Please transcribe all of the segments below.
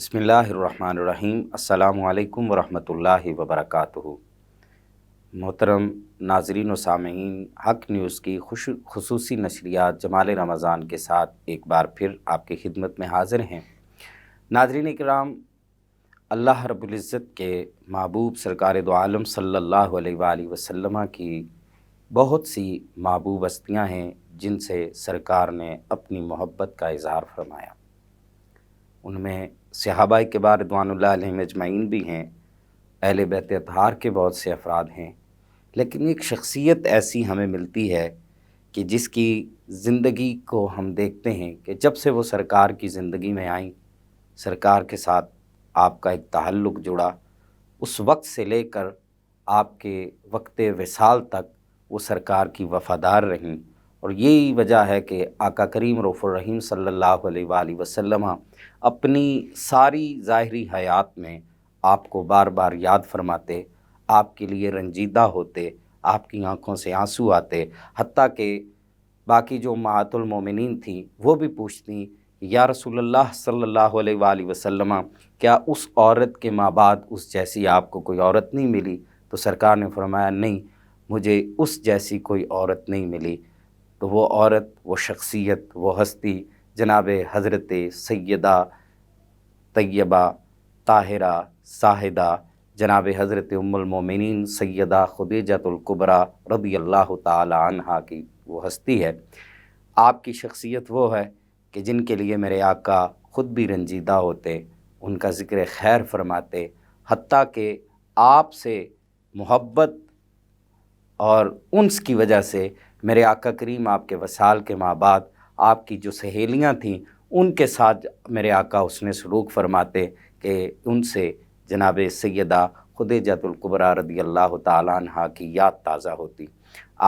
بسم اللہ الرحمن الرحیم۔ السلام علیکم ورحمۃ اللہ وبرکاتہ۔ محترم ناظرین و سامعین، حق نیوز کی خصوصی نشریات جمال رمضان کے ساتھ ایک بار پھر آپ کی خدمت میں حاضر ہیں۔ ناظرین کرام، اللہ رب العزت کے محبوب سرکار دو عالم صلی اللہ علیہ وآلہ وسلم کی بہت سی محبوب ہستیاں ہیں جن سے سرکار نے اپنی محبت کا اظہار فرمایا۔ ان میں صحابہ کبار رضوان اللہ علیہم اجمعین بھی ہیں، اہل بیت اطہار کے بہت سے افراد ہیں، لیکن ایک شخصیت ایسی ہمیں ملتی ہے کہ جس کی زندگی کو ہم دیکھتے ہیں کہ جب سے وہ سرکار کی زندگی میں آئیں، سرکار کے ساتھ آپ کا ایک تعلق جڑا، اس وقت سے لے کر آپ کے وقت وصال تک وہ سرکار کی وفادار رہیں، اور یہی وجہ ہے کہ آقا کریم رؤوف الرحیم صلی اللہ علیہ وآلہ وسلم اپنی ساری ظاہری حیات میں آپ کو بار بار یاد فرماتے، آپ کے لیے رنجیدہ ہوتے، آپ کی آنکھوں سے آنسو آتے، حتیٰ کہ باقی جو امہات المومنین تھیں وہ بھی پوچھتیں، یا رسول اللہ صلی اللہ علیہ وآلہ وسلم، کیا اس عورت کے ماں بعد اس جیسی آپ کو کوئی عورت نہیں ملی؟ تو سرکار نے فرمایا، نہیں، مجھے اس جیسی کوئی عورت نہیں ملی۔ تو وہ عورت، وہ شخصیت، وہ ہستی جناب حضرت سیدہ طیبہ طاہرہ زاہدہ جناب حضرت ام المومنین سیدہ خدیجۃ الکبریٰ رضی اللہ تعالی عنہا کی وہ ہستی ہے۔ آپ کی شخصیت وہ ہے کہ جن کے لیے میرے آقا خود بھی رنجیدہ ہوتے، ان کا ذکر خیر فرماتے، حتیٰ کہ آپ سے محبت اور انس کی وجہ سے میرے آقا کریم آپ کے وصال کے ماں بعد آپ کی جو سہیلیاں تھیں ان کے ساتھ میرے آقا حسن سلوک فرماتے کہ ان سے جناب سیدہ خدیجۃ الکبریٰ رضی اللہ تعالیٰ عنہا کی یاد تازہ ہوتی۔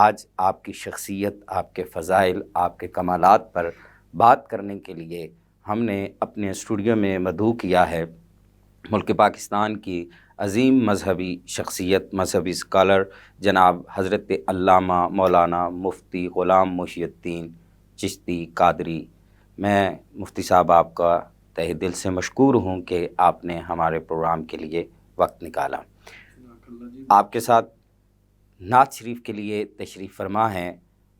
آج آپ کی شخصیت، آپ کے فضائل، آپ کے کمالات پر بات کرنے کے لیے ہم نے اپنے اسٹوڈیو میں مدعو کیا ہے ملک پاکستان کی عظیم مذہبی شخصیت، مذہبی اسکالر جناب حضرت علامہ مولانا مفتی غلام محی الدین چشتی قادری۔ میں مفتی صاحب آپ کا تہہ دل سے مشکور ہوں کہ آپ نے ہمارے پروگرام کے لیے وقت نکالا۔ آپ کے ساتھ نعت شریف کے لیے تشریف فرما ہیں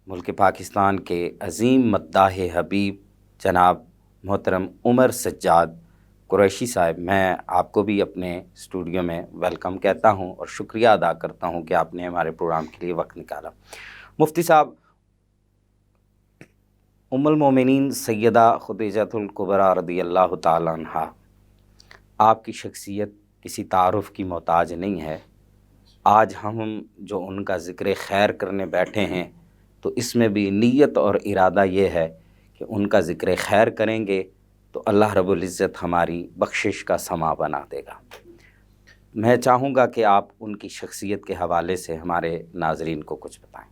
ملک پاکستان کے عظیم مداح حبیب جناب محترم عمر سجاد قریشی صاحب۔ میں آپ کو بھی اپنے اسٹوڈیو میں ویلکم کہتا ہوں اور شکریہ ادا کرتا ہوں کہ آپ نے ہمارے پروگرام کے لیے وقت نکالا۔ مفتی صاحب، ام المومنین سیدہ خدیجۃ الکبریٰ رضی اللہ تعالیٰ عنہا، آپ کی شخصیت کسی تعارف کی محتاج نہیں ہے۔ آج ہم جو ان کا ذکر خیر کرنے بیٹھے ہیں تو اس میں بھی نیت اور ارادہ یہ ہے کہ ان کا ذکر خیر کریں گے تو اللہ رب العزت ہماری بخشش کا سما بنا دے گا۔ میں چاہوں گا کہ آپ ان کی شخصیت کے حوالے سے ہمارے ناظرین کو کچھ بتائیں۔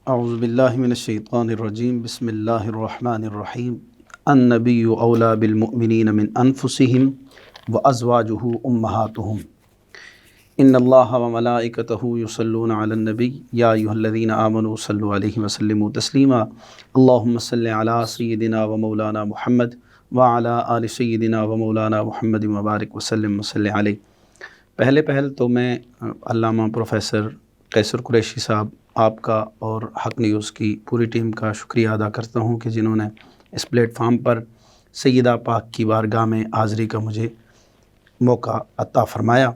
اعوذ باللہ من الشیطان الرجیم، بسم اللہ الرحمن الرحیم۔ النبی اولیٰ بالمؤمنین من انفسہم وازواجہ امہاتہم، ان اللہ وملائکتہ یصلون علی النبی یا ایھا الذین آمنوا صلوا علیہ وسلموا تسلیما، اللہم صل علی سیدنا و مولانا محمد وعلی آل سیدنا و مولانا محمد مبارک وسلم وصلی علیہ۔ پہل تو میں علامہ پروفیسر قیصر قریشی صاحب، آپ کا اور حق نیوز کی پوری ٹیم کا شکریہ ادا کرتا ہوں کہ جنہوں نے اس پلیٹ فارم پر سیدہ پاک کی بارگاہ میں حاضری کا مجھے موقع عطا فرمایا۔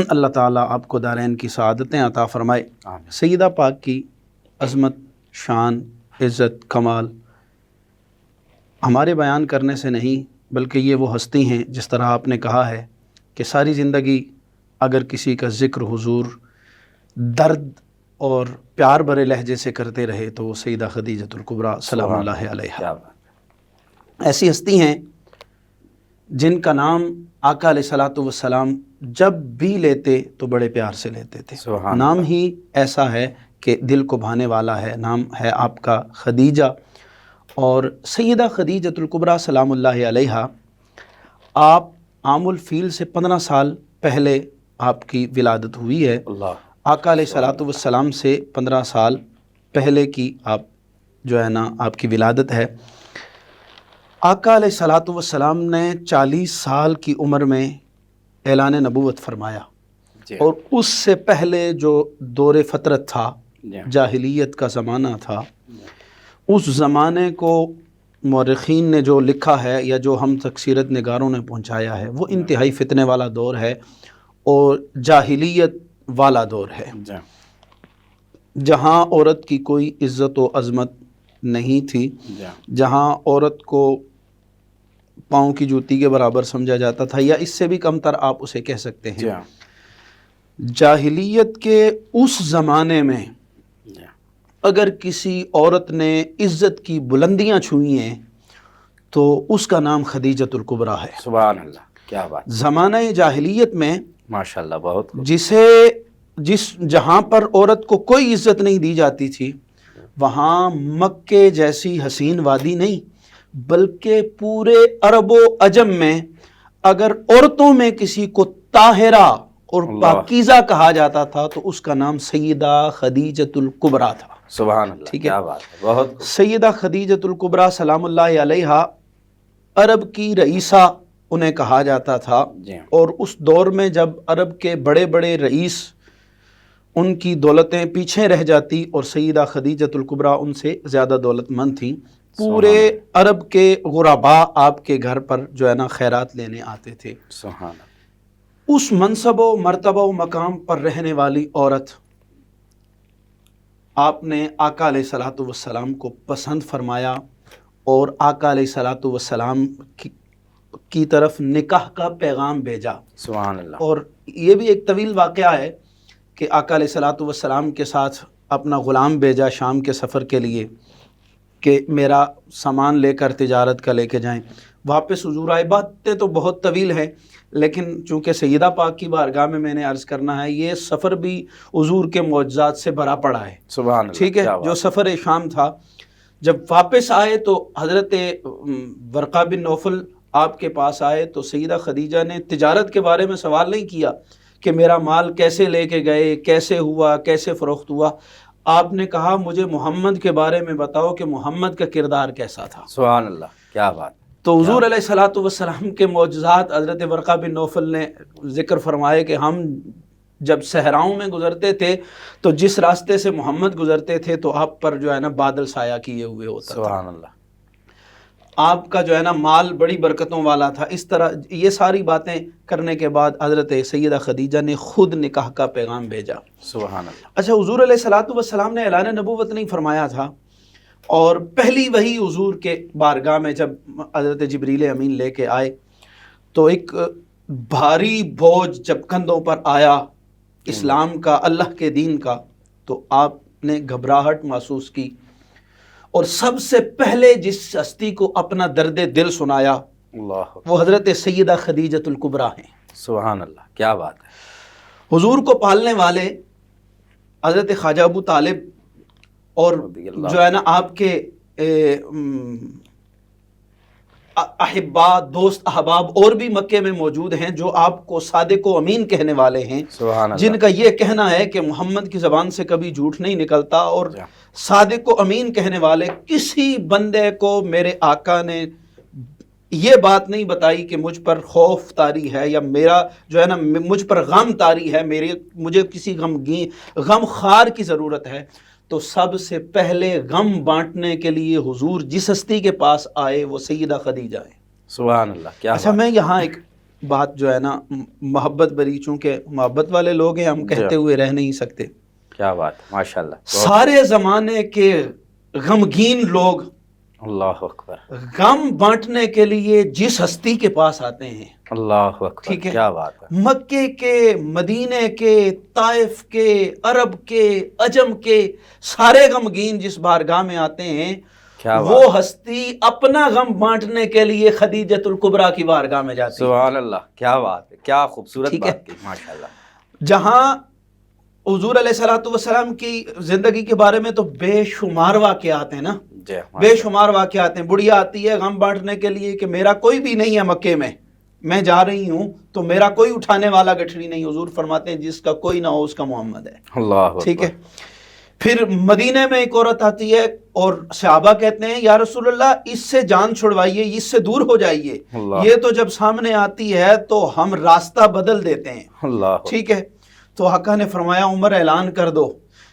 اللہ تعالیٰ آپ کو دارین کی سعادتیں عطا فرمائے۔ آمین۔ سیدہ پاک کی عظمت، شان، عزت، کمال ہمارے بیان کرنے سے نہیں، بلکہ یہ وہ ہستی ہیں جس طرح آپ نے کہا ہے کہ ساری زندگی اگر کسی کا ذکر حضور درد اور پیار بھرے لہجے سے کرتے رہے تو وہ سیدہ خدیجۃ الکبریٰ سلام اللہ علیہا کیا بات۔ ایسی ہستی ہیں جن کا نام آقا علیہ الصلوۃ والسلام جب بھی لیتے تو بڑے پیار سے لیتے تھے۔ سبحان نام اللہ۔ ہی ایسا ہے کہ دل کو بھانے والا ہے۔ نام ہے آپ کا خدیجہ، اور سیدہ خدیجۃ الکبریٰ سلام اللہ علیہا، آپ عام الفیل سے 15 سال پہلے آپ کی ولادت ہوئی ہے۔ اللہ، آقا علیہ الصلوۃ والسلام سے 15 سال پہلے کی آپ جو ہے نا آپ کی ولادت ہے۔ آقا علیہ الصلوۃ والسلام نے 40 سال کی عمر میں اعلان نبوت فرمایا، جی اور اس سے پہلے جو دور فترت تھا، جی جاہلیت کا زمانہ تھا، اس زمانے کو مورخین نے جو لکھا ہے یا جو ہم تک سیرت نگاروں نے پہنچایا ہے، وہ انتہائی فتنے والا دور ہے اور جاہلیت والا دور ہے، جی جہاں عورت کی کوئی عزت و عظمت نہیں تھی، جی جہاں عورت کو پاؤں کی جوتی کے برابر سمجھا جاتا تھا، یا اس سے بھی کم تر آپ اسے کہہ سکتے ہیں۔ جی جاہلیت کے اس زمانے میں جی اگر کسی عورت نے عزت کی بلندیاں چھوئی ہیں تو اس کا نام خدیجۃ الکبریٰ ہے۔ سبحان اللہ، کیا بات، زمانہ جاہلیت میں ماشاء اللہ، بہت خوب۔ جہاں پر عورت کو کوئی عزت نہیں دی جاتی تھی، وہاں مکے جیسی حسین وادی نہیں بلکہ پورے عرب و عجم میں اگر عورتوں میں کسی کو طاہرہ اور اللہ، پاکیزہ کہا جاتا تھا تو اس کا نام سیدہ خدیجۃ الکبریٰ تھا۔ سبحان اللہ، ٹھیک ہے، کیا بات ہے، بہت خوب۔ سیدہ خدیجۃ الکبریٰ سلام اللہ علیہا عرب کی رئیسہ انہیں کہا جاتا تھا، جی اور اس دور میں جب عرب کے بڑے بڑے رئیس ان کی دولتیں پیچھے رہ جاتی اور سیدہ خدیجۃ الکبریٰ ان سے زیادہ دولت مند تھیں، پورے عرب کے غرباء آپ کے گھر پر جو ہے نا خیرات لینے آتے تھے۔ سبحان اللہ، اس منصب و مرتبہ و مقام پر رہنے والی عورت آپ نے آقا علیہ الصلوۃ والسلام کو پسند فرمایا اور آقا علیہ الصلوۃ والسلام کی طرف نکاح کا پیغام بھیجا۔ سبحان اللہ، اور یہ بھی ایک طویل واقعہ ہے کہ آقا علیہ الصلوۃ والسلام کے ساتھ اپنا غلام بھیجا شام کے سفر کے لیے کہ میرا سامان لے کر تجارت کا لے کے جائیں، واپس حضور آئے۔ باتیں تو بہت طویل ہیں، لیکن چونکہ سیدہ پاک کی بارگاہ میں نے عرض کرنا ہے، یہ سفر بھی حضور کے معجزات سے بھرا پڑا ہے۔ سبحان اللہ، ٹھیک ہے، کیا جو بات، سفر شام تھا، جب واپس آئے تو حضرت ورقہ بن نوفل آپ کے پاس آئے تو سیدہ خدیجہ نے تجارت کے بارے میں سوال نہیں کیا کہ میرا مال کیسے لے کے گئے، کیسے ہوا، کیسے فروخت ہوا۔ آپ نے کہا مجھے محمد کے بارے میں بتاؤ کہ محمد کا کردار کیسا تھا۔ سبحان اللہ، کیا بات، تو حضور علیہ الصلوۃ والسلام کے معجزات حضرت ورقہ بن نوفل نے ذکر فرمائے کہ ہم جب صحراؤں میں گزرتے تھے تو جس راستے سے محمد گزرتے تھے تو آپ پر جو ہے نا بادل سایہ کیے ہوئے ہوتا تھا، سبحان اللہ، آپ کا جو ہے نا مال بڑی برکتوں والا تھا۔ اس طرح یہ ساری باتیں کرنے کے بعد حضرت سیدہ خدیجہ نے خود نکاح کا پیغام بھیجا۔ سبحان اللہ، اچھا، حضور علیہ الصلوۃ والسلام نے اعلان نبوت نہیں فرمایا تھا، اور پہلی وحی حضور کے بارگاہ میں جب حضرت جبریل امین لے کے آئے تو ایک بھاری بوجھ جب کندھوں پر آیا اسلام کا، اللہ کے دین کا، تو آپ نے گھبراہٹ محسوس کی، اور سب سے پہلے جس ہستی کو اپنا درد دل سنایا اللہ، وہ حضرت سیدہ خدیجۃ الکبریٰ ہیں۔ سبحان اللہ، کیا بات ہے، حضور کو پالنے والے حضرت خواجہ ابو طالب اور رضی اللہ، جو ہے نا آپ کے احبا، دوست، احباب اور بھی مکے میں موجود ہیں جو آپ کو صادق و امین کہنے والے ہیں، سبحان اللہ، جن کا یہ کہنا ہے کہ محمد کی زبان سے کبھی جھوٹ نہیں نکلتا، اور صادق و امین کہنے والے کسی بندے کو میرے آقا نے یہ بات نہیں بتائی کہ مجھ پر خوف طاری ہے یا میرا جو ہے نا مجھ پر غم طاری ہے، مجھے کسی غم خار کی ضرورت ہے۔ تو سب سے پہلے غم بانٹنے کے لیے حضور جس ہستی کے پاس آئے وہ سیدہ خدیجہ ہے۔ سبحان اللہ، کیا اچھا، بات، میں یہاں ایک بات جو ہے نا محبت بری، چونکہ محبت والے لوگ ہیں، ہم کہتے ہوئے رہ نہیں سکتے۔ کیا بات، ماشاء اللہ، سارے زمانے کے غمگین لوگ اللہ اکبر، غم بانٹنے کے لیے جس ہستی کے پاس آتے ہیں، اللہ اکبر، ٹھیک ہے، کیا بات ہے، مکے کے، مدینے کے، طائف کے، عرب کے، عجم کے سارے غمگین جس بارگاہ میں آتے ہیں، کیا بات، وہ ہستی اپنا غم بانٹنے کے لیے خدیجۃ الکبریٰ کی بارگاہ میں جاتی ہے۔ سبحان اللہ، کیا بات ہے، کیا خوبصورت ٹھیک ہے، بات کی، ماشاء اللہ، جہاں حضور علیہ الصلوۃ والسلام کی زندگی کے بارے میں تو بے شمار واقعات ہیں نا، جی، بے شمار واقعات ہیں۔ بڑھیا آتی ہے غم بانٹنے کے لیے کہ میرا کوئی بھی نہیں ہے مکے میں جا رہی ہوں تو میرا کوئی اٹھانے والا گٹھڑی نہیں۔ حضور فرماتے ہیں جس کا کوئی نہ ہو اس کا محمد ہے، اللہ اکبر، ٹھیک ہے۔ پھر مدینے میں ایک عورت آتی ہے اور صحابہ کہتے ہیں یا رسول اللہ اس سے جان چھڑوائیے، اس سے دور ہو جائیے، یہ تو جب سامنے آتی ہے تو ہم راستہ بدل دیتے ہیں۔ اللہ ٹھیک ہے، تو آقا نے فرمایا عمر اعلان کر دو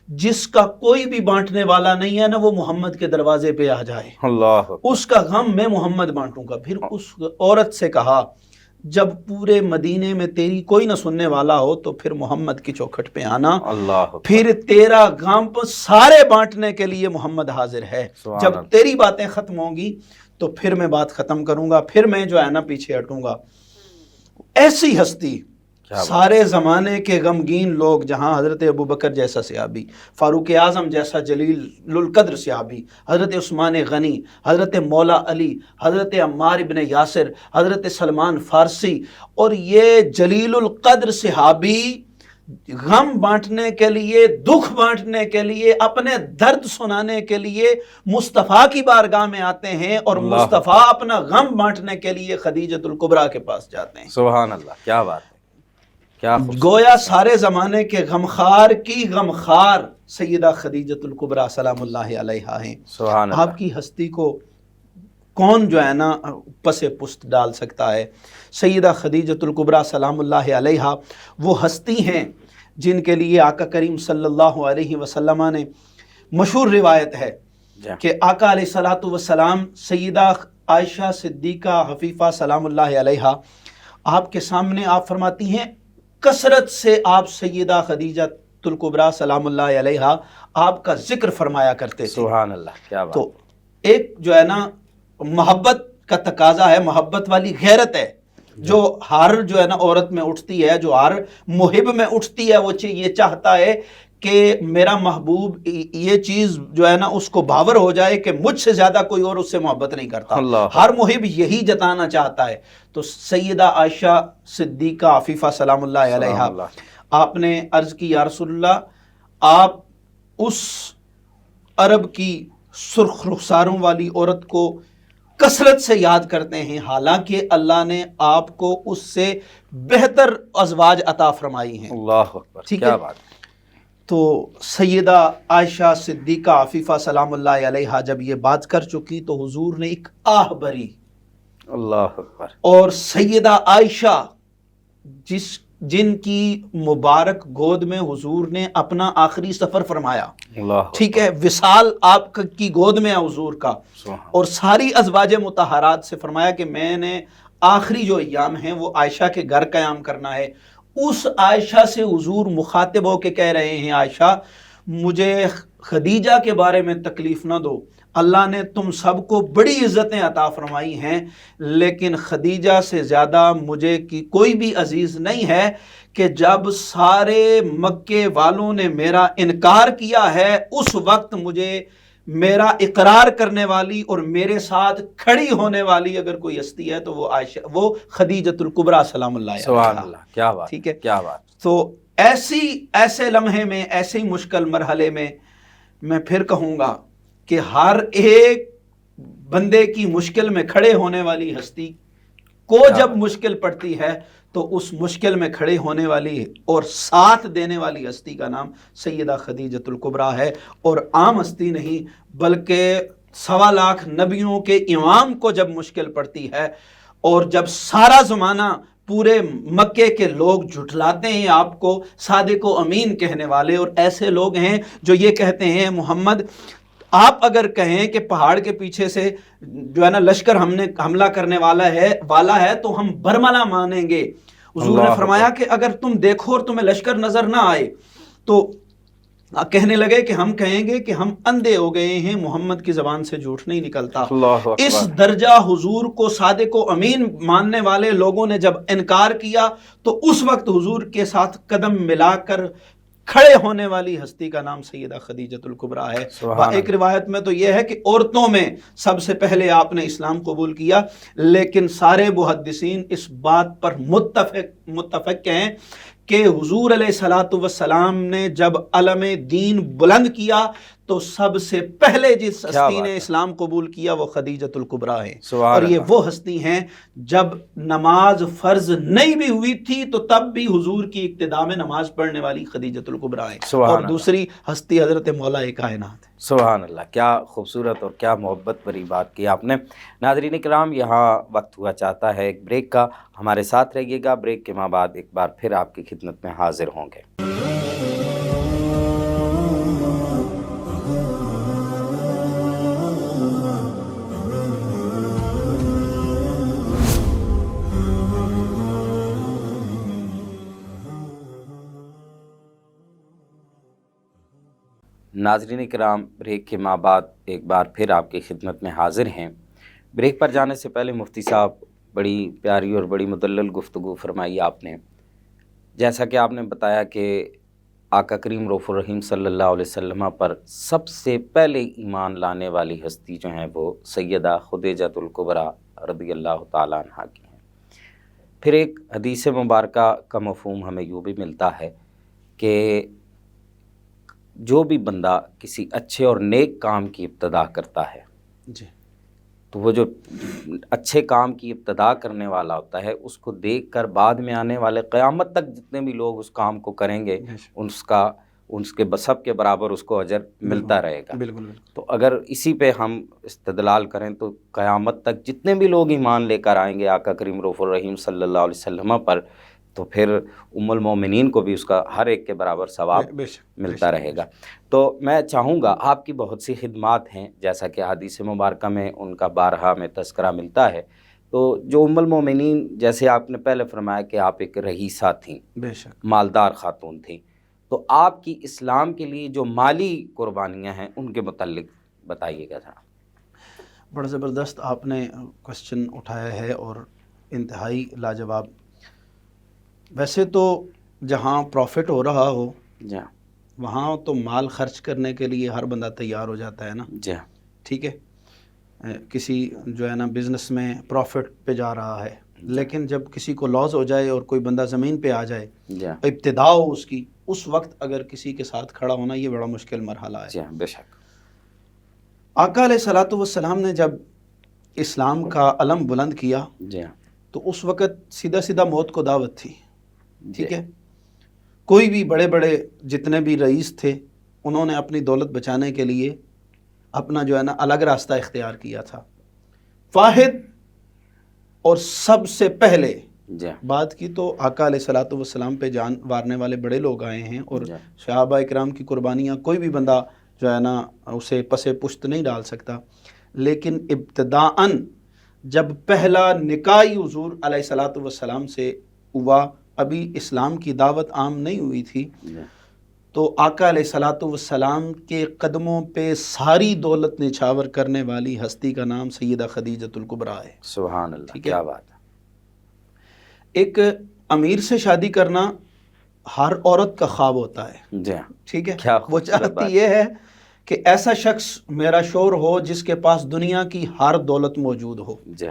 جس کا کوئی بھی بانٹنے والا نہیں ہے نا وہ محمد کے دروازے پہ آ جائے، اللہ اس کا غم میں محمد بانٹوں گا۔ پھر اس عورت سے کہا جب پورے مدینے میں تیری کوئی نہ سننے والا ہو تو پھر محمد کی چوکھٹ پہ آنا، اللہ پھر تیرا غم سارے بانٹنے کے لیے محمد حاضر ہے۔ جب تیری باتیں ختم ہوں گی تو پھر میں بات ختم کروں گا، پھر میں جو ہے نا پیچھے ہٹوں گا۔ ایسی ہستی، سارے زمانے کے غمگین لوگ، جہاں حضرت ابوبکر جیسا صحابی، فاروق اعظم جیسا جلیل القدر صحابی، حضرت عثمان غنی، حضرت مولا علی، حضرت عمار ابن یاسر، حضرت سلمان فارسی، اور یہ جلیل القدر صحابی غم بانٹنے کے لیے، دکھ بانٹنے کے لیے، اپنے درد سنانے کے لیے مصطفیٰ کی بارگاہ میں آتے ہیں، اور مصطفیٰ اپنا غم بانٹنے کے لیے خدیجۃ الکبریٰ کے پاس جاتے ہیں۔ سبحان اللہ، کیا بات ہے، کیا گویا سارے زمانے کے غمخوار کی غمخوار سیدہ خدیجۃ الکبریٰ سلام اللہ علیہا ہیں۔ سبحان اللہ۔ آپ کی ہستی کو کون جو ہے نا پس پست ڈال سکتا ہے؟ سیدہ خدیجۃ الکبریٰ سلام اللہ علیہا وہ ہستی ہیں جن کے لیے آقا کریم صلی اللہ علیہ وسلم نے، مشہور روایت ہے کہ آقا علیہ الصلوۃ والسلام سیدہ عائشہ صدیقہ حفیفہ سلام اللہ علیہا آپ کے سامنے آپ فرماتی ہیں، کثرت سے آپ سیدہ خدیجۃ الکبریٰ سلام اللہ علیہا آپ کا ذکر فرمایا کرتے تھے۔ سبحان اللہ، کیا بات۔ تو ایک جو ہے نا محبت کا تقاضا ہے، محبت والی غیرت ہے جو ہر جو ہے نا عورت میں اٹھتی ہے، جو ہر محب میں اٹھتی ہے، وہ یہ چاہتا ہے کہ میرا محبوب یہ چیز جو ہے نا اس کو باور ہو جائے کہ مجھ سے زیادہ کوئی اور اس سے محبت نہیں کرتا۔ ہر محب یہی جتانا چاہتا ہے۔ تو سیدہ عائشہ صدیقہ عفیفہ سلام اللہ علیہا آپ نے عرض کی یا رسول اللہ، آپ اس عرب کی سرخ رخساروں والی عورت کو کثرت سے یاد کرتے ہیں، حالانکہ اللہ نے آپ کو اس سے بہتر ازواج عطا فرمائی ہیں۔ اللہ اکبر، کیا بات۔ تو سیدہ عائشہ صدیقہ عفیفہ سلام اللہ علیہا جب یہ بات کر چکی تو حضور نے ایک آہ بھری، اللہ اکبر۔ اور سیدہ عائشہ جن کی مبارک گود میں حضور نے اپنا آخری سفر فرمایا، ٹھیک ہے، وصال آپ کی گود میں ہے حضور کا، اور ساری ازواج مطہرات سے فرمایا کہ میں نے آخری جو ایام ہیں وہ عائشہ کے گھر قیام کرنا ہے۔ اس عائشہ سے حضور مخاطب ہو کے کہہ رہے ہیں، عائشہ مجھے خدیجہ کے بارے میں تکلیف نہ دو، اللہ نے تم سب کو بڑی عزتیں عطا فرمائی ہیں، لیکن خدیجہ سے زیادہ مجھے کی کوئی بھی عزیز نہیں ہے کہ جب سارے مکے والوں نے میرا انکار کیا ہے اس وقت مجھے میرا اقرار کرنے والی اور میرے ساتھ کھڑی ہونے والی اگر کوئی ہستی ہے تو وہ عائشہ، وہ خدیجۃ الکبریٰ سلام اللہ علیہا۔ سبحان اللہ، کیا بات، ٹھیک ہے، کیا بات۔ تو ایسے لمحے میں، ایسے مشکل مرحلے میں میں پھر کہوں گا کہ ہر ایک بندے کی مشکل میں کھڑے ہونے والی ہستی کو جب مشکل پڑتی ہے تو اس مشکل میں کھڑے ہونے والی اور ساتھ دینے والی ہستی کا نام سیدہ خدیجۃ الکبریٰ ہے، اور عام ہستی نہیں بلکہ 1.25 لاکھ نبیوں کے امام کو جب مشکل پڑتی ہے، اور جب سارا زمانہ پورے مکے کے لوگ جھٹلاتے ہیں آپ کو صادق و امین کہنے والے، اور ایسے لوگ ہیں جو یہ کہتے ہیں محمد آپ اگر کہیں کہ پہاڑ کے پیچھے سے جو ہے نا لشکر ہم نے حملہ کرنے والا ہے تو ہم برملا مانیں گے۔ حضور نے فرمایا کہ اگر تم دیکھو اور تمہیں لشکر نظر نہ آئے تو کہنے لگے کہ ہم کہیں گے کہ ہم اندھے ہو گئے ہیں، محمد کی زبان سے جھوٹ نہیں نکلتا۔ اس درجہ حضور کو صادق و امین ماننے والے لوگوں نے جب انکار کیا تو اس وقت حضور کے ساتھ قدم ملا کر کھڑے ہونے والی ہستی کا نام سیدہ خدیجۃ الکبریٰ ہے۔ ایک روایت میں تو یہ ہے کہ عورتوں میں سب سے پہلے آپ نے اسلام قبول کیا، لیکن سارے محدثین اس بات پر متفق ہیں کہ حضور علیہ الصلوۃ والسلام نے جب علم دین بلند کیا تو سب سے پہلے جس ہستی نے اسلام قبول کیا وہ خدیجۃ الکبریٰ ہے. اور یہ وہ ہستی ہیں جب نماز فرض نہیں بھی ہوئی تھی تو تب بھی حضور کی اقتداء میں نماز پڑھنے والی خدیجۃ الکبریٰ ہے. اور دوسری ہستی حضرت مولا کائنات ہے. سبحان اللہ، کیا خوبصورت اور کیا محبت بھری بات کی آپ نے. ناظرین کرام، یہاں وقت ہوا چاہتا ہے ایک بریک کا، ہمارے ساتھ رہیے گا. بریک کے بعد ایک بار پھر آپ کی خدمت میں حاضر ہوں گے. ناظرین کرام، بریک کے بعد ایک بار پھر آپ کی خدمت میں حاضر ہیں. بریک پر جانے سے پہلے مفتی صاحب بڑی پیاری اور بڑی مدلل گفتگو فرمائی آپ نے. جیسا کہ آپ نے بتایا کہ آقا کریم رؤوف الرحیم صلی اللہ علیہ وسلم پر سب سے پہلے ایمان لانے والی ہستی جو ہیں وہ سیدہ خدیجۃ الکبریٰ رضی اللہ تعالیٰ عنہا کی ہیں. پھر ایک حدیث مبارکہ کا مفہوم ہمیں یوں بھی ملتا ہے کہ جو بھی بندہ کسی اچھے اور نیک کام کی ابتدا کرتا ہے جی، تو وہ جو اچھے کام کی ابتدا کرنے والا ہوتا ہے اس کو دیکھ کر بعد میں آنے والے قیامت تک جتنے بھی لوگ اس کام کو کریں گے اس کے سب کے برابر اس کو اجر ملتا رہے گا. بالکل. تو اگر اسی پہ ہم استدلال کریں تو قیامت تک جتنے بھی لوگ ایمان لے کر آئیں گے آقا کریم رؤوف الرحیم صلی اللہ علیہ وسلم پر تو پھر ام المومنین کو بھی اس کا ہر ایک کے برابر ثواب ملتا رہے گا. تو میں چاہوں گا، آپ کی بہت سی خدمات ہیں جیسا کہ حدیث مبارکہ میں ان کا بارہا میں تذکرہ ملتا ہے. تو جو ام المومنین، جیسے آپ نے پہلے فرمایا کہ آپ ایک رئیسہ تھیں، بے شک مالدار خاتون تھیں، تو آپ کی اسلام کے لیے جو مالی قربانیاں ہیں ان کے متعلق بتائیے گا ذرا. بڑا زبردست آپ نے کوشچن اٹھایا ہے اور انتہائی لاجواب. ویسے تو جہاں پروفٹ ہو رہا ہو جی وہاں تو مال خرچ کرنے کے لیے ہر بندہ تیار ہو جاتا ہے نا. جی ٹھیک ہے، کسی جو ہے نا بزنس میں پروفٹ پہ جا رہا ہے، لیکن جب کسی کو لاس ہو جائے اور کوئی بندہ زمین پہ آ جائے، ابتدا ہو اس کی، اس وقت اگر کسی کے ساتھ کھڑا ہونا یہ بڑا مشکل مرحلہ ہے. جی بے شک. آقا علیہ الصلوۃ والسلام نے جب اسلام کا علم بلند کیا جی تو اس وقت سیدھا سیدھا موت کو دعوت تھی. ٹھیک ہے، کوئی بھی بڑے بڑے جتنے بھی رئیس تھے انہوں نے اپنی دولت بچانے کے لیے اپنا جو ہے نا الگ راستہ اختیار کیا تھا. واحد اور سب سے پہلے بات کی تو آقا علیہ الصلوۃ والسلام پہ جان وارنے والے بڑے لوگ آئے ہیں اور صحابہ اکرام کی قربانیاں کوئی بھی بندہ جو ہے نا اسے پس پشت نہیں ڈال سکتا. لیکن ابتداءً جب پہلا نکاح حضور علیہ الصلوۃ والسلام سے ہوا، ابھی اسلام کی دعوت عام نہیں ہوئی تھی، تو آقا علیہ الصلوۃ والسلام کے قدموں پہ ساری دولت نچھاور کرنے والی ہستی کا نام سیدہ خدیجۃ الکبریٰ ہے. سبحان اللہ، کیا بات ہے. ایک امیر سے شادی کرنا ہر عورت کا خواب ہوتا ہے. جی ٹھیک ہے، وہ چاہتی یہ ہے کہ ایسا شخص میرا شوہر ہو جس کے پاس دنیا کی ہر دولت موجود ہو. جی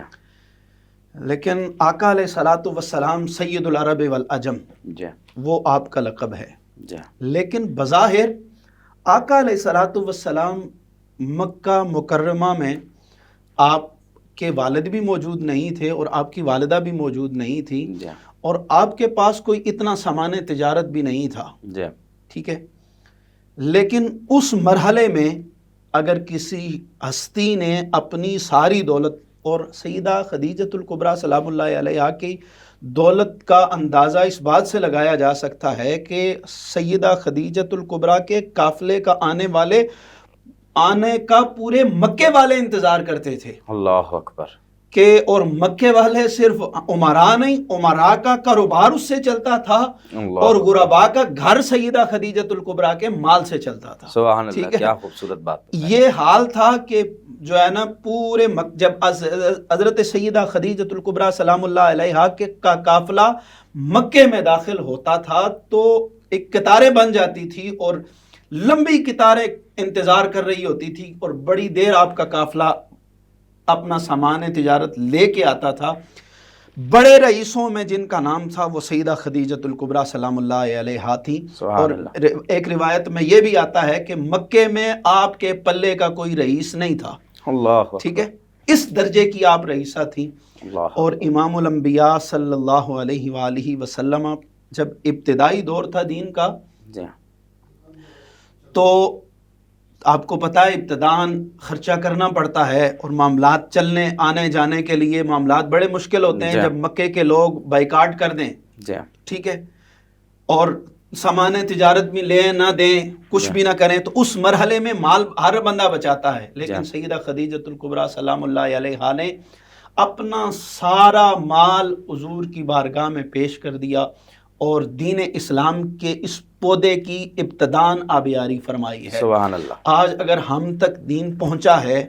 لیکن آقا علیہ الصلوۃ والسلام سید العرب والعجم، جی وہ آپ کا لقب ہے. جی لیکن بظاہر آقا علیہ الصلوۃ والسلام مکہ مکرمہ میں آپ کے والد بھی موجود نہیں تھے اور آپ کی والدہ بھی موجود نہیں تھی، اور آپ کے پاس کوئی اتنا سامان تجارت بھی نہیں تھا. ٹھیک ہے، لیکن اس مرحلے میں اگر کسی ہستی نے اپنی ساری دولت، اور سیدہ خدیجۃ الکبریٰ سلام اللہ علیہا کی دولت کا اندازہ اس بات سے لگایا جا سکتا ہے کہ سیدہ خدیجۃ الکبریٰ کے قافلے کا آنے کا پورے مکے والے انتظار کرتے تھے. اللہ اکبر. کہ اور مکے والے صرف عمراء نہیں، عمراء کا کاروبار اس سے چلتا تھا اور غرباء کا گھر سیدہ خدیجۃ الکبریٰ کے مال سے چلتا تھا. سبحان اللہ، کیا خوبصورت بات. یہ حال تھا کہ جو ہے نا پورے جب حضرت سیدہ خدیجۃ الکبریٰ سلام اللہ علیہا کے کا قافلہ مکے میں داخل ہوتا تھا تو ایک قطاریں بن جاتی تھی اور لمبی قطاریں انتظار کر رہی ہوتی تھی اور بڑی دیر آپ کا قافلہ اپنا سامان تجارت لے کے آتا تھا. بڑے رئیسوں میں جن کا نام تھا وہ سیدہ خدیجۃ الکبریٰ سلام اللہ علیہا تھی. اور ایک روایت میں یہ بھی آتا ہے کہ مکے میں آپ کے پلے کا کوئی رئیس نہیں تھا. اللہ ٹھیک ہے, اس درجے کی آپ رئیسہ تھیں. اور امام الانبیاء صلی اللہ علیہ وآلہ وسلم جب ابتدائی دور تھا دین کا, تو آپ کو پتہ ہے ابتداً خرچہ کرنا پڑتا ہے اور معاملات چلنے آنے جانے کے لیے معاملات بڑے مشکل ہوتے ہیں. جب مکے کے لوگ بائیکاٹ کر دیں, ٹھیک ہے, اور سامان تجارت بھی لیں نہ دیں, کچھ بھی نہ کریں, تو اس مرحلے میں مال ہر بندہ بچاتا ہے. لیکن سیدہ خدیجۃ الکبریٰ سلام اللہ علیہا نے اپنا سارا مال حضور کی بارگاہ میں پیش کر دیا اور دین اسلام کے اس پودے کی ابتداً آبیاری فرمائی ہے. سبحان اللہ. آج اگر ہم تک دین پہنچا ہے,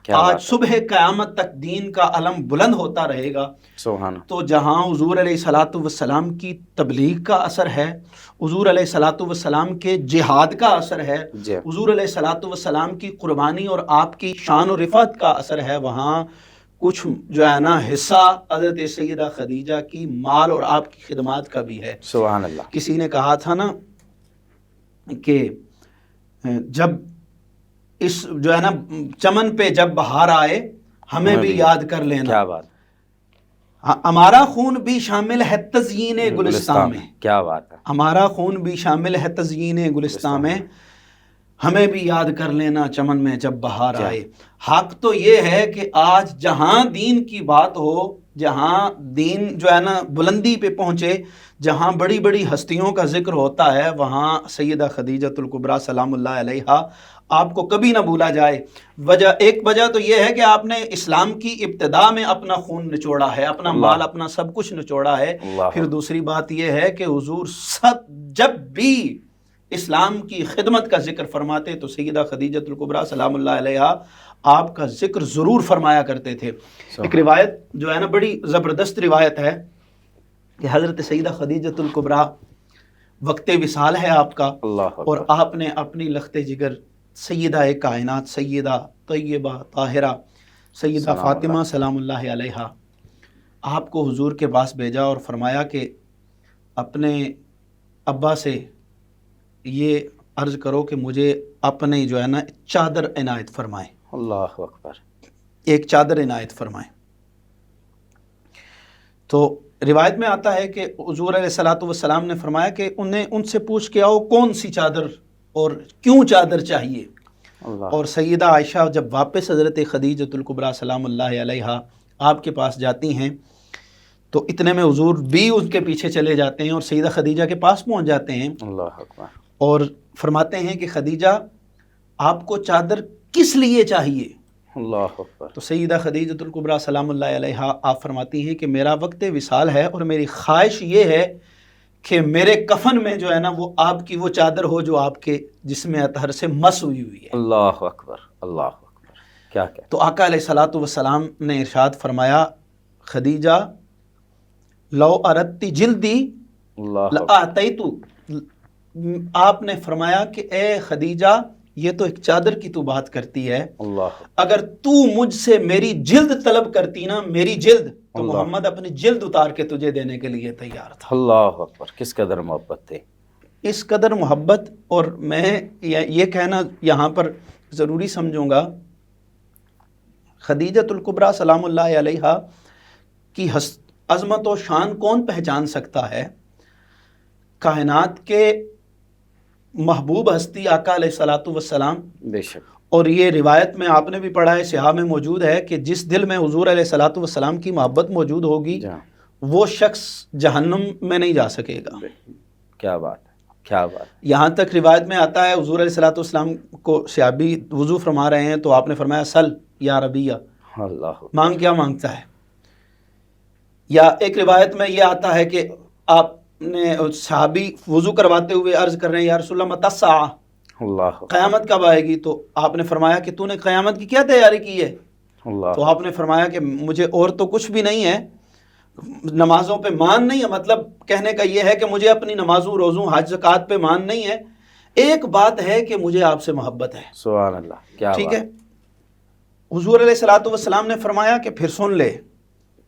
آج صبح قیامت تک دین کا علم بلند ہوتا رہے گا. سبحان. تو جہاں حضور علیہ الصلاۃ والسلام کی تبلیغ کا اثر ہے, حضور علیہ الصلاۃ والسلام کے جہاد کا اثر ہے, حضور علیہ الصلاۃ والسلام کی قربانی اور آپ کی شان و رفعت کا اثر ہے, وہاں کچھ جو ہے نا حصہ حضرت سیدہ خدیجہ کی مال اور آپ کی خدمات کا بھی ہے. سبحان اللہ. کسی نے کہا تھا نا کہ جب اس جو ہے نا چمن پہ جب بہار آئے ہمیں بھی یاد کر لینا. کیا بات. ہمارا خون بھی شامل ہے تزیین گلستان میں. کیا بات ہے. ہمارا خون بھی شامل ہے تزیین گلستان میں, ہمیں بھی یاد کر لینا چمن میں جب بہار آئے. حق تو یہ ہے کہ آج جہاں دین کی بات ہو, جہاں دین جو ہے نا بلندی پہ پہنچے, جہاں بڑی بڑی ہستیوں کا ذکر ہوتا ہے, وہاں سیدہ خدیجۃ الکبریٰ سلام اللہ علیہا آپ کو کبھی نہ بھولا جائے. ایک وجہ تو یہ ہے کہ آپ نے اسلام کی ابتدا میں اپنا خون نچوڑا ہے, اپنا مال, اپنا سب کچھ نچوڑا ہے. پھر دوسری بات یہ ہے کہ حضور جب بھی اسلام کی خدمت کا ذکر فرماتے تو سیدہ خدیجۃ الکبریٰ سلام اللہ علیہا آپ کا ذکر ضرور فرمایا کرتے تھے. ایک روایت جو ہے نا بڑی زبردست روایت ہے کہ حضرت سیدہ خدیجۃ الکبریٰ وقت وصال ہے آپ کا, اور آپ نے اپنی لخت جگر سیدہ کائنات سیدہ طیبہ طاہرہ سیدہ فاطمہ سلام اللہ علیہا آپ کو حضور کے پاس بھیجا اور فرمایا کہ اپنے ابا سے یہ عرض کرو کہ مجھے اپنے جو ہے نا چادر عنایت فرمائیں. اللہ اکبر. ایک چادر عنایت فرمائیں. تو روایت میں آتا ہے کہ حضور علیہ الصلاۃ والسلام نے فرمایا کہ ان سے پوچھ کے آؤ کون سی چادر اور کیوں چادر چاہیے. اور سیدہ عائشہ جب واپس حضرت خدیجۃ الکبریٰ سلام اللہ علیہا آپ کے پاس جاتی ہیں تو اتنے میں حضور بھی ان کے پیچھے چلے جاتے ہیں اور سیدہ خدیجہ کے پاس پہنچ جاتے ہیں. اللہ اکبر. اور فرماتے ہیں کہ خدیجہ آپ کو چادر کس لیے چاہیے. اللہ اکبر. تو سیدہ خدیجۃ الکبریٰ سلام اللہ علیہا آپ فرماتی ہیں کہ میرا وقت وصال ہے اور میری خواہش یہ ہے کہ میرے کفن میں جو ہے نا وہ آپ کی وہ چادر ہو جو آپ کے جسم اطہر سے مس ہوئی ہوئی ہے. اللہ اکبر. اللہ اکبر. کیا کیا. تو آقا علیہ الصلاۃ والسلام نے ارشاد فرمایا خدیجہ لو اردتی جلدی لآتیتو. آپ نے فرمایا کہ اے خدیجہ یہ تو ایک چادر کی تو بات کرتی ہے, اللہ اگر تو مجھ سے میری جلد طلب کرتی نا, میری جلد, تو محمد اپنی جلد اتار کے تجھے دینے کے لیے تیار تھا. اللہ اکبر. کس قدر محبت تھے. اس قدر محبت. اور میں یہ کہنا یہاں پر ضروری سمجھوں گا, خدیجۃ الکبریٰ سلام اللہ علیہا کی عظمت و شان کون پہچان سکتا ہے. کائنات کے محبوب ہستی آقا علیہ الصلاۃ والسلام. بے شک. اور یہ روایت میں آپ نے بھی پڑھا ہے, صحاح میں موجود ہے کہ جس دل میں حضور علیہ الصلاۃ والسلام کی محبت موجود ہوگی وہ شخص جہنم میں نہیں جا سکے گا. کیا بات ہے. کیا بات. یہاں تک روایت میں آتا ہے حضور علیہ الصلاۃ والسلام کو صحابی وضو فرما رہے ہیں تو آپ نے فرمایا سل یا ربیہ. اللہ. مانگ. کیا مانگتا ہے. یا ایک روایت میں یہ آتا ہے کہ آپ نے صحابی وضو کرواتے ہوئے عرض کر رہے ہیں یا رسول اللہ متی الساعہ. اللہ. قیامت کب آئے گی. تو آپ نے فرمایا کہ تو نے قیامت کی کیا تیاری کی ہے. اللہ. تو آپ نے فرمایا کہ مجھے اور تو کچھ بھی نہیں ہے, نمازوں پہ مان نہیں ہے, مطلب کہنے کا یہ ہے کہ مجھے اپنی نمازوں روزوں حج زکوٰۃ پہ مان نہیں ہے, ایک بات ہے کہ مجھے آپ سے محبت ہے. سبحان اللہ. کیا ٹھیک ہے. حضور علیہ الصلاۃ والسلام نے فرمایا کہ پھر سن لے,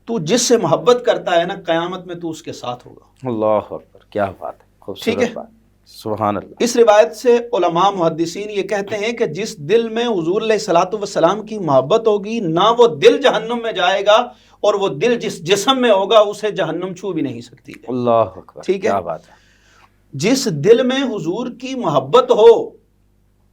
تو جس سے محبت کرتا ہے نا قیامت میں تو اس کے ساتھ ہوگا۔ اللہ اکبر، کیا بات ہے، خوبصورت بات، سبحان اللہ۔ اس روایت سے علماء محدثین یہ کہتے ہیں کہ جس دل میں حضور علیہ الصلوۃ والسلام کی محبت ہوگی نہ وہ دل جہنم میں جائے گا، اور وہ دل جس جسم میں ہوگا اسے جہنم چھو بھی نہیں سکتی ہے۔ اللہ اکبر، ٹھیک ہے، کیا بات ہے۔ جس دل میں حضور کی محبت ہو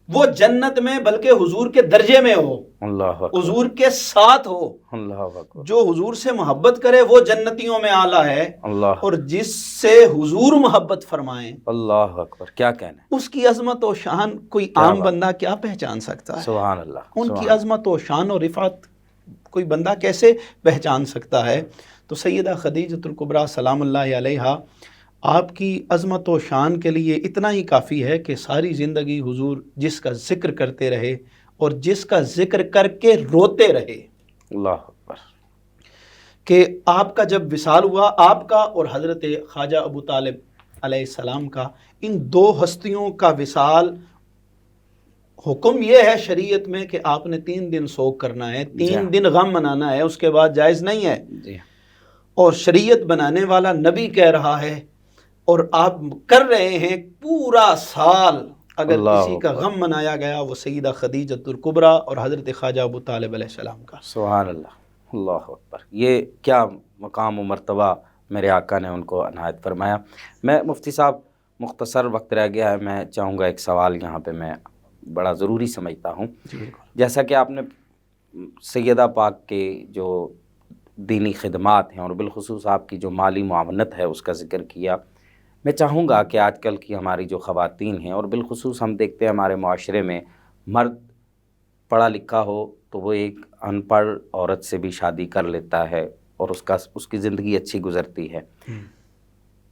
وہ جنت میں بلکہ حضور کے درجے میں ہو، اللہ اکبر، حضور کے ساتھ ہو۔ اللہ اکبر، جو حضور سے محبت کرے وہ جنتیوں میں اعلیٰ ہے، اللہ، اور جس سے حضور محبت فرمائیں اللہ اکبر، کیا کہنا ہے، اس کی عظمت و شان کوئی عام بندہ کیا پہچان سکتا ہے؟ سبحان اللہ، ان کی عظمت و شان و رفعت کوئی بندہ کیسے پہچان سکتا ہے؟ تو سیدہ خدیجۃ الکبریٰ سلام اللہ علیہا آپ کی عظمت و شان کے لیے اتنا ہی کافی ہے کہ ساری زندگی حضور جس کا ذکر کرتے رہے اور جس کا ذکر کر کے روتے رہے، اللہ اکبر، کہ آپ کا جب وصال ہوا، آپ کا اور حضرت خواجہ ابو طالب علیہ السلام کا، ان دو ہستیوں کا وصال، حکم یہ ہے شریعت میں کہ آپ نے 3 دن سوگ کرنا ہے، 3 دن غم منانا ہے، اس کے بعد جائز نہیں ہے۔ جی، اور شریعت بنانے والا نبی کہہ رہا ہے اور آپ کر رہے ہیں پورا سال۔ اگر کسی کا غم منایا گیا وہ سیدہ خدیجۃ الکبریٰ اور حضرت خواجہ ابو طالب علیہ السلام کا۔ سبحان اللہ، اللہ اکبر، یہ کیا مقام و مرتبہ میرے آقا نے ان کو عنایت فرمایا۔ میں مفتی صاحب مختصر وقت رہ گیا ہے، میں چاہوں گا ایک سوال یہاں پہ میں بڑا ضروری سمجھتا ہوں۔ جیسا کہ آپ نے سیدہ پاک کے جو دینی خدمات ہیں اور بالخصوص آپ کی جو مالی معاونت ہے اس کا ذکر کیا، میں چاہوں گا کہ آج کل کی ہماری جو خواتین ہیں اور بالخصوص ہم دیکھتے ہیں ہمارے معاشرے میں مرد پڑھا لکھا ہو تو وہ ایک ان پڑھ عورت سے بھی شادی کر لیتا ہے اور اس کی زندگی اچھی گزرتی ہے،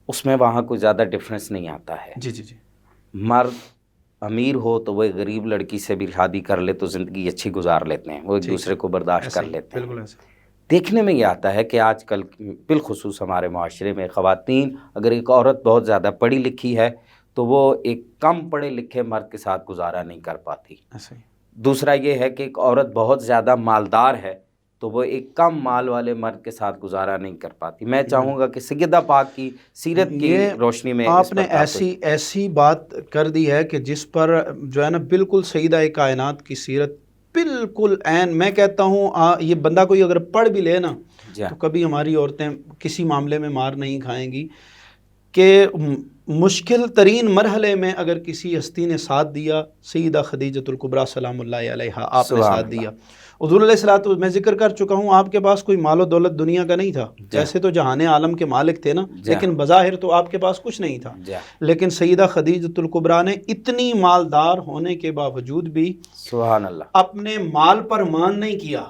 اس میں وہاں کوئی زیادہ ڈفرینس نہیں آتا ہے۔ جی جی جی، مرد امیر ہو تو وہ ایک غریب لڑکی سے بھی شادی کر لے تو زندگی اچھی گزار لیتے ہیں، وہ ایک دوسرے کو برداشت کر لیتے ہیں۔ بالکل ایسے دیکھنے میں یہ آتا ہے کہ آج کل بالخصوص ہمارے معاشرے میں خواتین، اگر ایک عورت بہت زیادہ پڑھی لکھی ہے تو وہ ایک کم پڑھے لکھے مرد کے ساتھ گزارا نہیں کر پاتی۔ ایسے ہی۔ دوسرا یہ ہے کہ ایک عورت بہت زیادہ مالدار ہے تو وہ ایک کم مال والے مرد کے ساتھ گزارا نہیں کر پاتی۔ میں چاہوں گا کہ سیدہ پاک کی سیرت کی روشنی میں آپ نے ایسی بات کر دی ہے کہ جس پر جو ہے نا بالکل سیدہ کائنات کی سیرت بالکل عین، میں کہتا ہوں یہ بندہ کوئی اگر پڑھ بھی لے نا تو کبھی ہماری عورتیں کسی معاملے میں مار نہیں کھائیں گی، کہ مشکل ترین مرحلے میں اگر کسی ہستی نے ساتھ دیا، سیدہ خدیجۃ الکبریٰ سلام اللہ علیہا آپ نے ساتھ دیا۔ حضور علیہ الصلوۃ میں ذکر کر چکا ہوں آپ کے پاس کوئی مال و دولت دنیا کا نہیں تھا، جیسے تو جہان عالم کے مالک تھے نا، لیکن بظاہر تو آپ کے پاس کچھ نہیں تھا، لیکن سیدہ خدیجۃ الکبریٰ نے اتنی مالدار ہونے کے باوجود بھی سبحان اللہ اپنے مال پر مان نہیں کیا،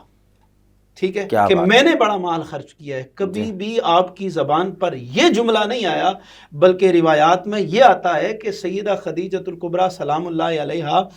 ٹھیک ہے، کہ میں نے بڑا مال خرچ کیا ہے۔ کبھی بھی آپ کی زبان پر یہ جملہ نہیں آیا، بلکہ روایات میں یہ آتا ہے کہ سیدہ خدیجۃ الکبریٰ سلام اللہ علیہا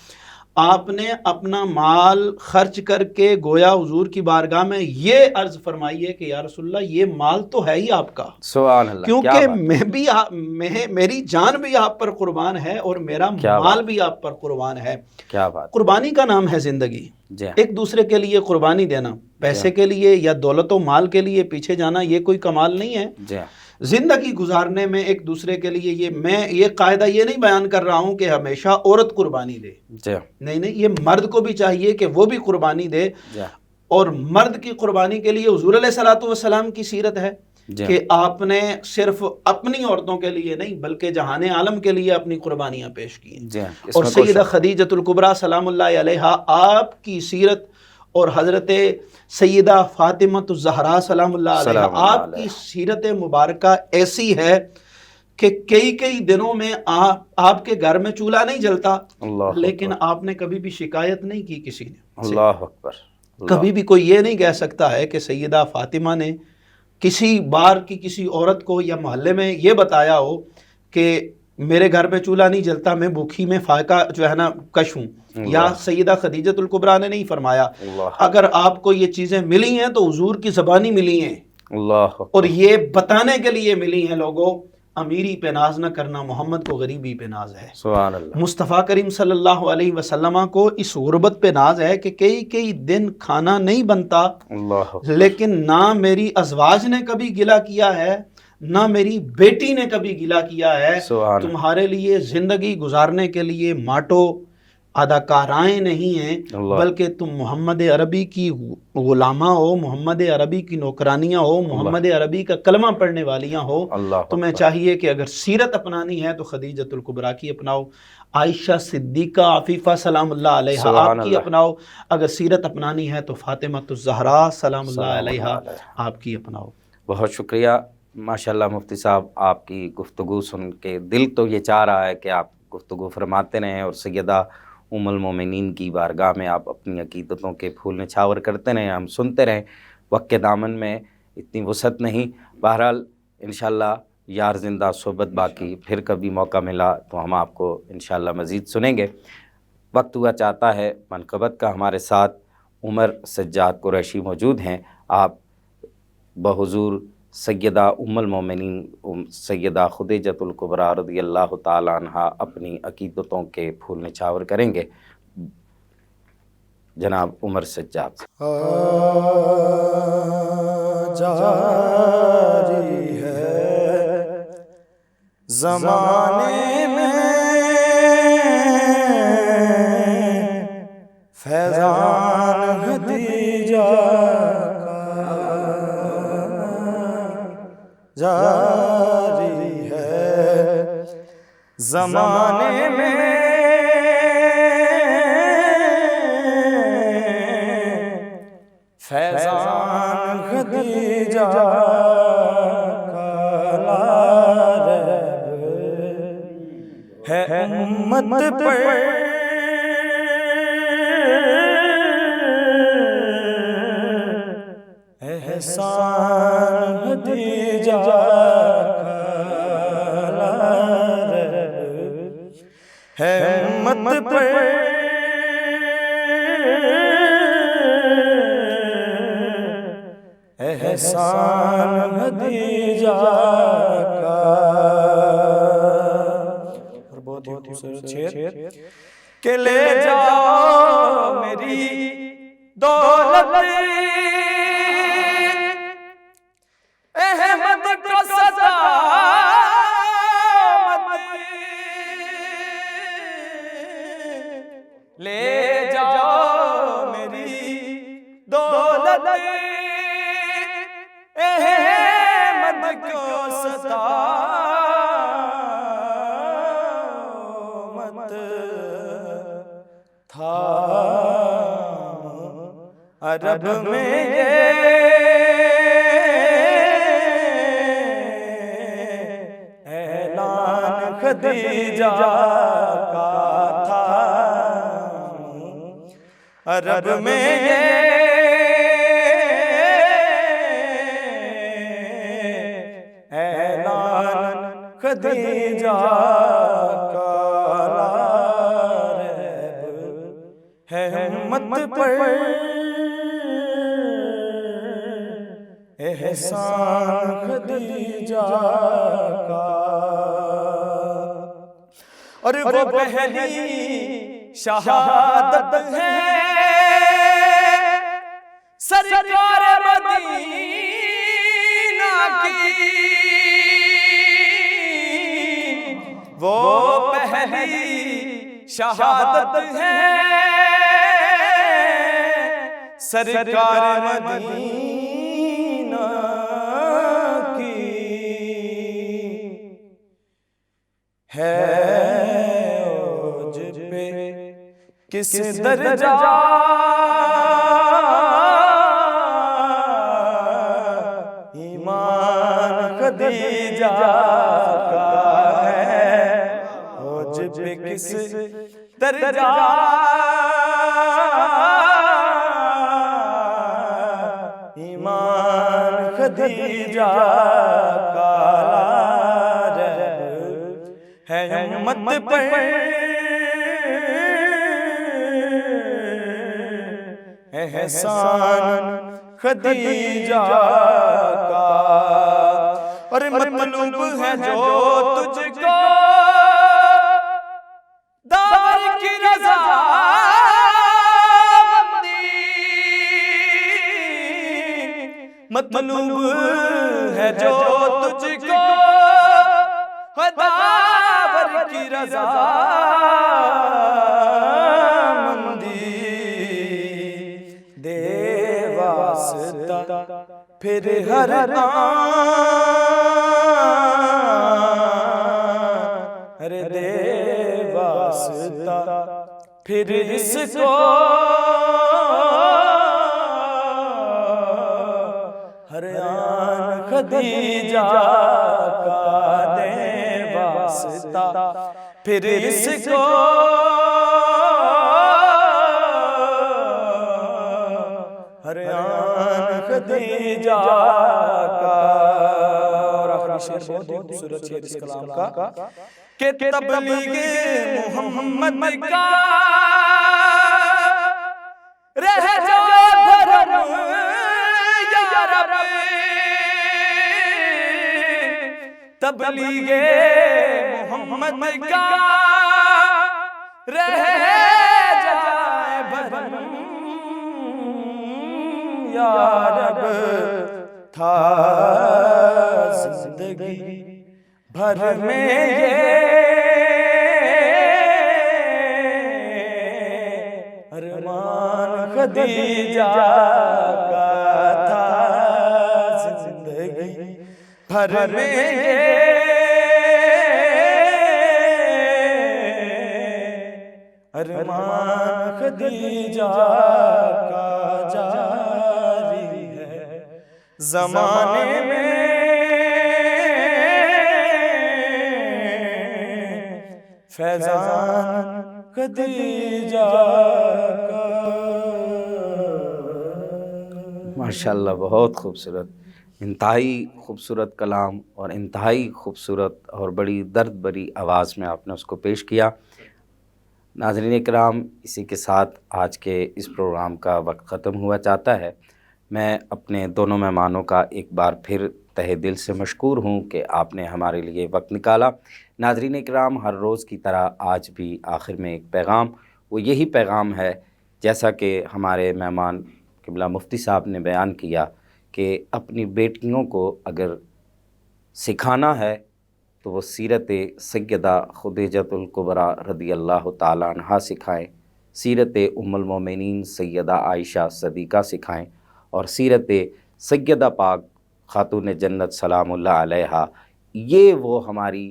آپ نے اپنا مال خرچ کر کے گویا حضور کی بارگاہ میں یہ عرض فرمائی ہے کہ یا رسول اللہ یہ مال تو ہے ہی آپ کا، سبحان اللہ، کیونکہ میری جان بھی آپ پر قربان ہے اور میرا مال بھی آپ پر قربان ہے۔ کیا بات، قربانی کا نام ہے زندگی، ایک دوسرے کے لیے قربانی دینا، پیسے کے لیے یا دولت و مال کے لیے پیچھے جانا یہ کوئی کمال نہیں ہے۔ زندگی گزارنے میں ایک دوسرے کے لیے میں یہ قاعدہ یہ نہیں بیان کر رہا ہوں کہ ہمیشہ عورت قربانی دے، نہیں، یہ مرد کو بھی چاہیے کہ وہ بھی قربانی دے، اور مرد کی قربانی کے لیے حضور علیہ الصلوۃ والسلام کی سیرت ہے کہ آپ نے صرف اپنی عورتوں کے لیے نہیں بلکہ جہان عالم کے لیے اپنی قربانیاں پیش کی۔ اور سیدہ خدیجۃ الکبریٰ سلام اللہ علیہا آپ کی سیرت اور حضرت سیدہ فاطمہ الزہرا سلام اللہ علیہا آپ کی سیرت مبارکہ ایسی ہے کہ کئی دنوں میں آپ کے گھر میں چولہا نہیں جلتا، لیکن آپ نے کبھی بھی شکایت نہیں کی کسی نے۔ اللہ اکبر، کبھی بھی کوئی یہ نہیں کہہ سکتا ہے کہ سیدہ فاطمہ نے کسی بار کی کسی عورت کو یا محلے میں یہ بتایا ہو کہ میرے گھر میں چولہا نہیں جلتا، میں بھوکی میں فائقہ جو ہے نا کش ہوں، یا سیدہ خدیجۃ الکبریٰ نے نہیں فرمایا۔ اگر آپ کو یہ چیزیں ملی ہیں تو حضور کی زبانی ملی ہیں، اور یہ بتانے کے لیے ملی ہیں لوگوں امیری پہ ناز نہ کرنا، محمد کو غریبی پہ ناز ہے۔ سبحان اللہ۔ مصطفیٰ کریم صلی اللہ علیہ وسلم کو اس غربت پہ ناز ہے کہ کئی دن کھانا نہیں بنتا، اللہ لیکن نہ میری ازواج نے کبھی گلہ کیا ہے، نہ میری بیٹی نے کبھی گلہ کیا ہے۔ سبحان تمہارے لیے زندگی گزارنے کے لیے ماٹو اداکارائیں نہیں ہیں، اللہ۔ بلکہ تم محمد عربی کی غلامہ ہو، محمد عربی کی نوکرانیاں ہو، محمد عربی کا کلمہ پڑھنے والیاں ہو۔ اللہ تمہیں چاہیے کہ اگر سیرت اپنانی ہے تو خدیجۃ الکبریٰ کی اپناؤ، عائشہ صدیقہ عفیفہ سلام اللہ علیہا سبحان آپ کی اللہ۔ اپناؤ، اگر سیرت اپنانی ہے تو فاطمہ الزہراء سلام اللہ سلام علیہا اللہ علیہا آپ کی اپناؤ۔ بہت شکریہ ماشاءاللہ مفتی صاحب، آپ کی گفتگو سن کے دل تو یہ چاہ رہا ہے کہ آپ گفتگو فرماتے رہیں اور سیدہ ام المومنین کی بارگاہ میں آپ اپنی عقیدتوں کے پھول نچھاور کرتے رہیں، ہم سنتے رہیں۔ وقت کے دامن میں اتنی وسعت نہیں، بہرحال انشاءاللہ یار زندہ صحبت باقی، پھر کبھی موقع ملا تو ہم آپ کو انشاءاللہ مزید سنیں گے۔ وقت ہوا چاہتا ہے منقبت کا، ہمارے ساتھ عمر سجاد قریشی موجود ہیں۔ آپ بحضور سیدہ ام المومنین سیدہ خدیجۃ الکبریٰ رضی اللہ تعالیٰ عنہا اپنی عقیدتوں کے پھول نچھاور کریں گے۔ جناب عمر سجاد۔ جاری ہے زمانے میں فیضان خدیجہ جاری ہے زمانے میں فیضان خدیجہ کا ہے امت پر احسان خدیجہ ہے امت پر احسان خدیجہ کا۔ اور بہت ہی خوبصورت شعر کہ لے جاؤ میری دولت احمد کو سزا لے جاؤ میری دولت احمد کو سزا مت تھا عرب میں اعلان خدیجہ کا تھا، عرب میں اعلان خدیجہ کا ہے امت پر احسان خدیجہ کا۔ اور وہ پہلی شہادت ہے سرکار مدینہ کی، وہ پہلی شہادت ہے سرکار مدینہ کی، ہے اوج پہ کس درجہ ایمان خدیجہ کا ہے، اوج پہ کس درجہ ایمان خدیجہ کا ہے امت پر احسان خدیجہ کا۔ اور مطلوب ہے جو تجھ کو داور کی رضا مطلوب ہے جو تجھ کو داور کی رضا مندی دے واسطہ پھر ہر ارے دے واسطہ پھر اس کو ہر آن خدیجہ کا دے واسطہ پھر اس کو ہر آن خدیجہ کا. اور آخری شعر بہت خوبصورت شعر اس کلام کا کہ تبلیغ محمد کا رہ جائے بھرم یا رب، تبلیغ محمد کا رہ جائے بھرم یا رب، تھا زندگی بھر میں یہ ارمان خدیجہ کا تھا، زندگی بھر میں یہ ارمان خدیجہ کا جاری ہے زمانے میں فیضان خدیجہ کا. ماشاءاللہ بہت خوبصورت، انتہائی خوبصورت کلام اور انتہائی خوبصورت اور بڑی درد بری آواز میں آپ نے اس کو پیش کیا. ناظرین کرام، اسی کے ساتھ آج کے اس پروگرام کا وقت ختم ہوا چاہتا ہے. میں اپنے دونوں مہمانوں کا ایک بار پھر تہہ دل سے مشکور ہوں کہ آپ نے ہمارے لیے وقت نکالا. ناظرین کرام، ہر روز کی طرح آج بھی آخر میں ایک پیغام، وہ یہی پیغام ہے جیسا کہ ہمارے مہمان قبلہ مفتی صاحب نے بیان کیا کہ اپنی بیٹیوں کو اگر سکھانا ہے تو وہ سیرت سیدہ خدیجۃ الکبریٰ رضی اللہ تعالیٰ عنہا سکھائیں، سیرت ام المومنین سیدہ عائشہ صدیقہ سکھائیں، اور سیرت سیدہ پاک خاتون جنت سلام اللہ علیہا. یہ وہ ہماری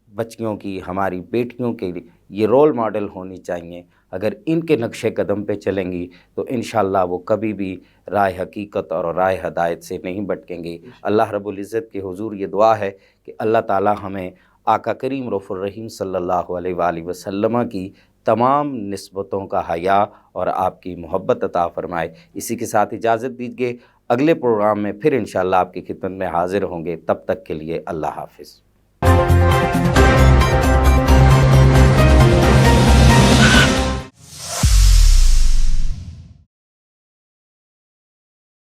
بچیوں کی، ہماری بیٹیوں کے لیے یہ رول ماڈل ہونی چاہیے. اگر ان کے نقش قدم پہ چلیں گی تو انشاءاللہ وہ کبھی بھی راہ حقیقت اور راہ ہدایت سے نہیں بھٹکیں گی. اللہ رب العزت کے حضور یہ دعا ہے کہ اللہ تعالی ہمیں آقا کریم رؤوف الرحیم صلی اللہ علیہ وآلہ وسلم کی تمام نسبتوں کا حیا اور آپ کی محبت عطا فرمائے. اسی کے ساتھ اجازت دیجیے، اگلے پروگرام میں پھر انشاءاللہ آپ کی خدمت میں حاضر ہوں گے. تب تک کے لیے اللہ حافظ.